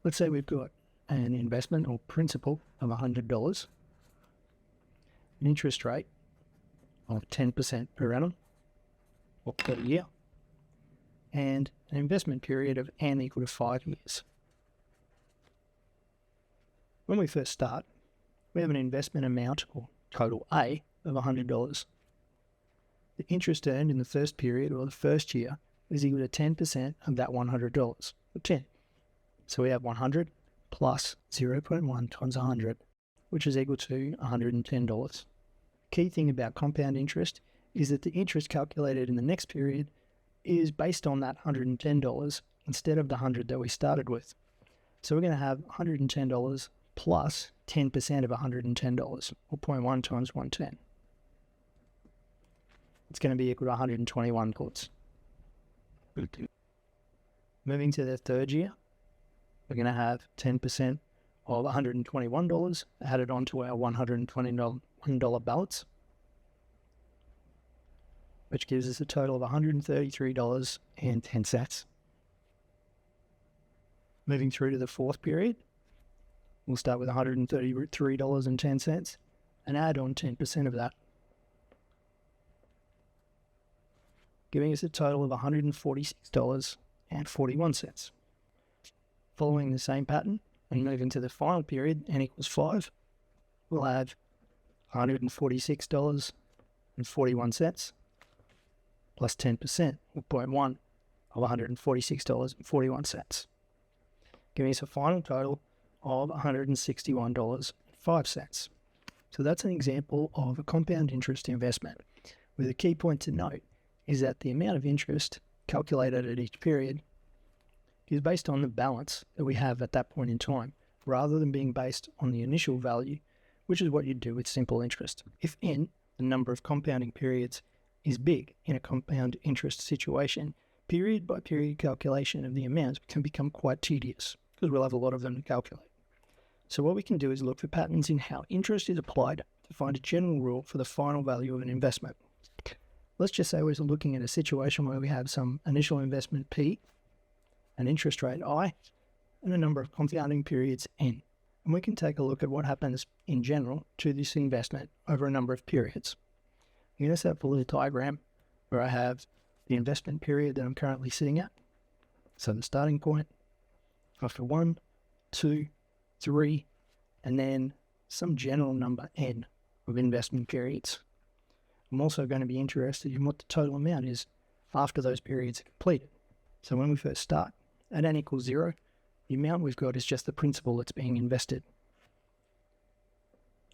let's say we've got an investment or principal of $100, an interest rate of 10% per annum or per year, and an investment period of n equal to 5 years. When we first start, we have an investment amount, or total A, of $100. The interest earned in the first period, or the first year, is equal to 10% of that $100, or 10. So we have 100 plus 0.1 times 100, which is equal to $110. The key thing about compound interest is that the interest calculated in the next period is based on that $110 instead of the 100 that we started with. So we're going to have $110 plus 10% of $110, or 0.1 times 110. It's going to be equal to 121 puts. Moving to the third year, we're going to have 10% of $121 added onto our $121 balance, which gives us a total of $133.10. Moving through to the fourth period, we'll start with $133.10 and add on 10% of that, giving us a total of $146.41. Following the same pattern and moving to the final period, n equals 5, we'll have $146.41 plus 10%, or 0.1 of $146.41, giving us a final total of $161.05. So that's an example of a compound interest investment, where the key point to note is that the amount of interest calculated at each period is based on the balance that we have at that point in time, rather than being based on the initial value, which is what you'd do with simple interest. If n, the number of compounding periods, is big in a compound interest situation, period by period calculation of the amounts can become quite tedious, because we'll have a lot of them to calculate. So what we can do is look for patterns in how interest is applied to find a general rule for the final value of an investment. Let's just say we're looking at a situation where we have some initial investment P, an interest rate I, and a number of compounding periods N. And we can take a look at what happens in general to this investment over a number of periods. I'm going to set up a little diagram where I have the investment period that I'm currently sitting at. So the starting point, after 1, 2, 3, and then some general number N of investment periods. I'm also going to be interested in what the total amount is after those periods are completed. So when we first start, at n equals 0, the amount we've got is just the principal that's being invested.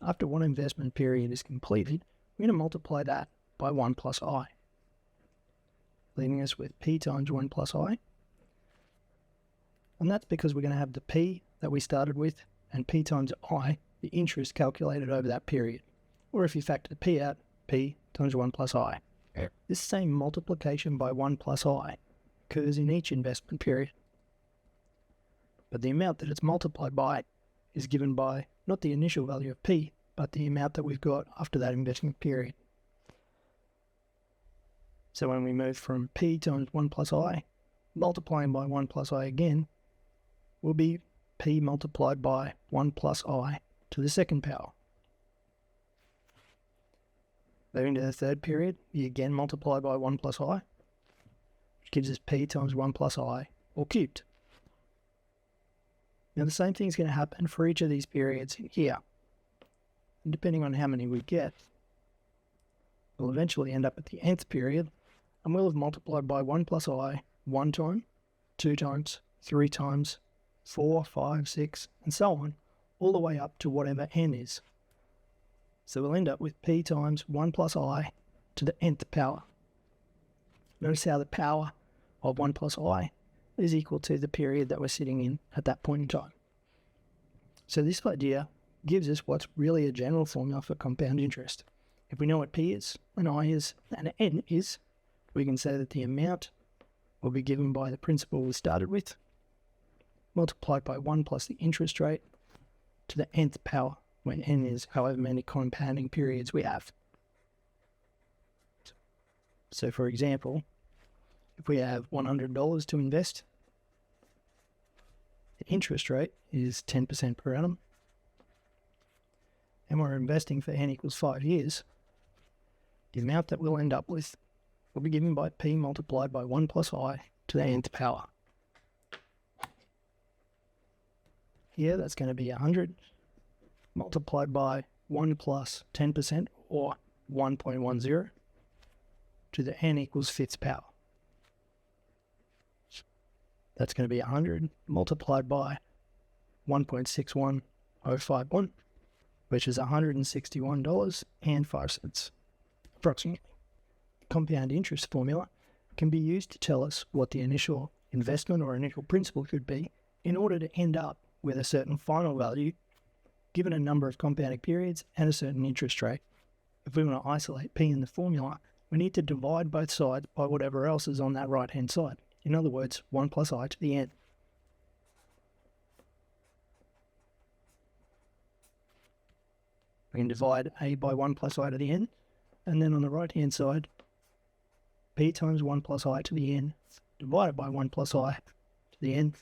After one investment period is completed, we're going to multiply that by 1 plus I, leaving us with P times 1 plus I. And that's because we're going to have the P that we started with and P times I, the interest calculated over that period. Or if you factor the P out, P times 1 plus I. This same multiplication by 1 plus I occurs in each investment period. But the amount that it's multiplied by is given by not the initial value of P, but the amount that we've got after that investment period. So when we move from P times 1 plus I, multiplying by 1 plus I again, will be P multiplied by 1 plus I to the second power. Moving to the third period, we again multiply by 1 plus I, which gives us P times 1 plus I, or cubed. Now the same thing is going to happen for each of these periods here. And depending on how many we get, we'll eventually end up at the nth period, and we'll have multiplied by 1 plus I 1 time, 2 times, 3 times, 4, 5, 6, and so on, all the way up to whatever n is. So we'll end up with P times 1 plus I to the nth power. Notice how the power of 1 plus I is equal to the period that we're sitting in at that point in time. So this idea gives us what's really a general formula for compound interest. If we know what P is, and I is, and N is, we can say that the amount will be given by the principal we started with, multiplied by 1 plus the interest rate to the nth power, when n is however many compounding periods we have. So for example, if we have $100 to invest, The interest rate is 10% per annum, and we're investing for n equals 5 years. The amount that we'll end up with will be given by p multiplied by 1 plus I to the nth power. Here, that's going to be 100 multiplied by 1 plus 10%, or 1.10, to the n equals 5th power. That's going to be 100 multiplied by 1.61051, which is $161.05, approximately. The compound interest formula can be used to tell us what the initial investment or initial principal could be in order to end up with a certain final value given a number of compounding periods and a certain interest rate. If we want to isolate p in the formula, we need to divide both sides by whatever else is on that right-hand side. In other words, 1 plus I to the n. We can divide a by 1 plus I to the n, and then on the right-hand side, p times 1 plus I to the n divided by 1 plus I to the n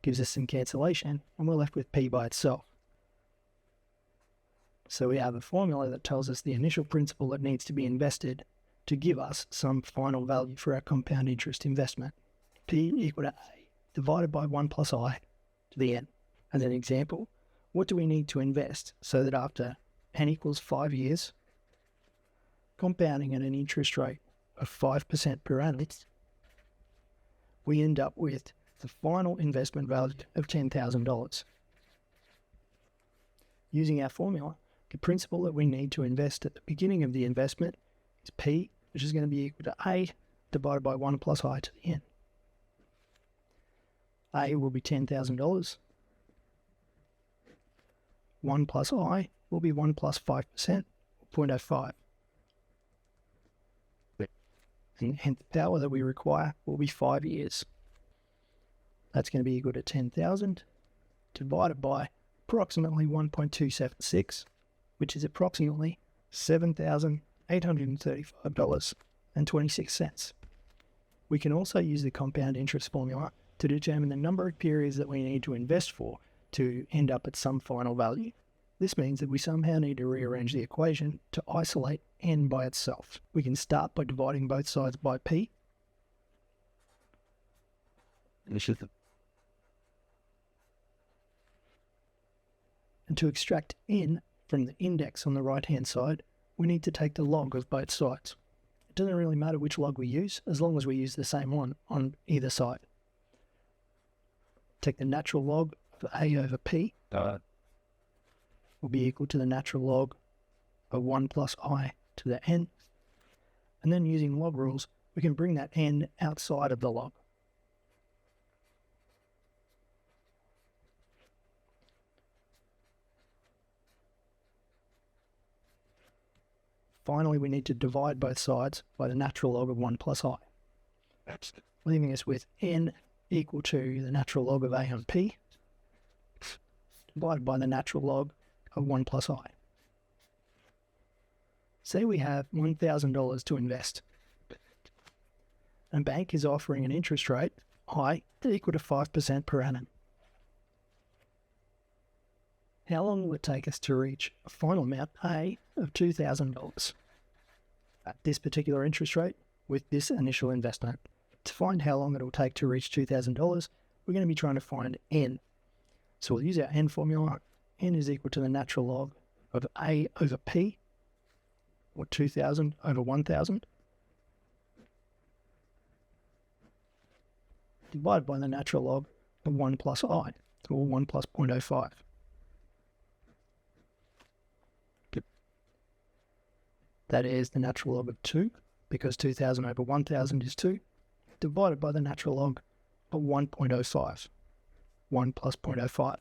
gives us some cancellation, and we're left with p by itself. So we have a formula that tells us the initial principal that needs to be invested to give us some final value for our compound interest investment. P equal to A divided by 1 plus I to the n. As an example, what do we need to invest so that after n equals 5 years, compounding at an interest rate of 5% per annum, we end up with the final investment value of $10,000. Using our formula, the principal that we need to invest at the beginning of the investment is P, which is going to be equal to A divided by 1 plus I to the n. A will be $10,000. 1 plus I will be 1 plus 5%, 0.05. And the power that we require will be 5 years. That's going to be equal to 10,000 divided by approximately 1.276, which is approximately $7,835.26. We can also use the compound interest formula to determine the number of periods that we need to invest for to end up at some final value. This means that we somehow need to rearrange the equation to isolate n by itself. We can start by dividing both sides by p. And to extract n from the index on the right-hand side, we need to take the log of both sides. It doesn't really matter which log we use, as long as we use the same one on either side. Take the natural log of a over p will be equal to the natural log of 1 plus I to the n. And then using log rules, we can bring that n outside of the log. Finally, we need to divide both sides by the natural log of 1 plus I, leaving us with n equal to the natural log of a on p divided by the natural log of 1 plus I. Say we have $1,000 to invest. A bank is offering an interest rate, I, equal to 5% per annum. How long will it take us to reach a final amount, A, of $2,000 at this particular interest rate with this initial investment? To find how long it will take to reach $2,000, we're going to be trying to find n. So we'll use our n formula. N is equal to the natural log of A over P, or 2,000 over 1,000, divided by the natural log of 1 plus I, or 1 plus 0.05. That is the natural log of 2, because 2,000 over 1,000 is 2, divided by the natural log of 1.05, 1 plus 0.05.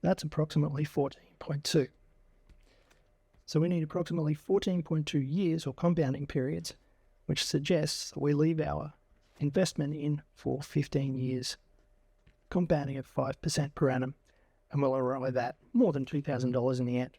That's approximately 14.2. So we need approximately 14.2 years or compounding periods, which suggests that we leave our investment in for 15 years, compounding at 5% per annum, and we'll arrive at more than $2,000 in the end.